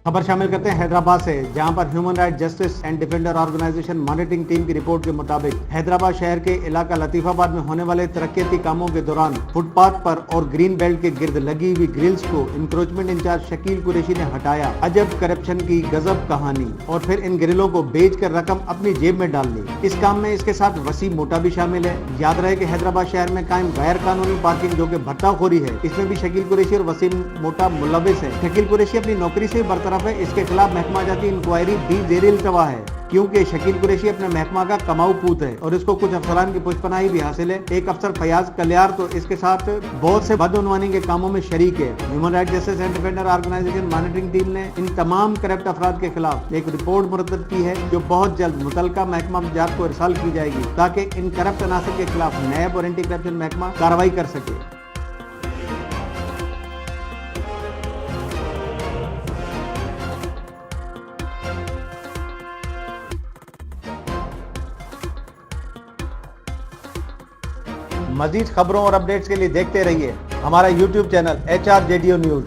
खबर शामिल करते हैं हैदराबाद से, जहां पर human right justice and defender organisation monitoring team की रिपोर्ट के मुताबिक हैदराबाद शहर के इलाका लतीफाबाद में होने वाले तरक्याती कामों के दौरान फुटपाथ पर और ग्रीन बेल्ट के गिर्द लगी हुई ग्रिल्स को इंक्रोचमेंट इंचार्ज शकील कुरैशी ने हटाया। अजब करप्शन की गजब कहानी। और फिर इन ग्रिलों को बेच कर रकम अपनी जेब में डाल ली। इस काम में इसके साथ वसीम मोटा भी शामिल है। याद रहे कि हैदराबाद शहर में कायम गैर कानूनी पार्किंग जो कि भट्टाखोरी है, इसमें भी शकील कुरैशी और वसीम मोटा मुलविस है। शकील कुरैशी अपनी नौकरी से बरतरफ है। इसके खिलाफ महकमा जाती इंक्वायरी भी जेर इल्तवा है, क्योंकि शकील कुरैशी अपने महकमा का कमाऊ पूत है और इसको कुछ अफसरान की पुष्पनाही भी हासिल है। एक अफसर फयाज कल्यार तो इसके साथ बहुत से बदउनवानी के कामों में शरीक है। Human right justice and defender organisation monitoring team ने इन तमाम करप्ट अफराद के खिलाफ एक रिपोर्ट मुरतब की है, जो बहुत जल्द मुतलका महकमा जात को इरसाल की जाएगी, ताकि इन करप्ट अनासर के खिलाफ नैब और एंटी करप्शन महकमा कार्रवाई कर सके। मजीद खबरों और अपडेट्स के लिए देखते रहिए हमारा YouTube चैनल HRJDO न्यूज।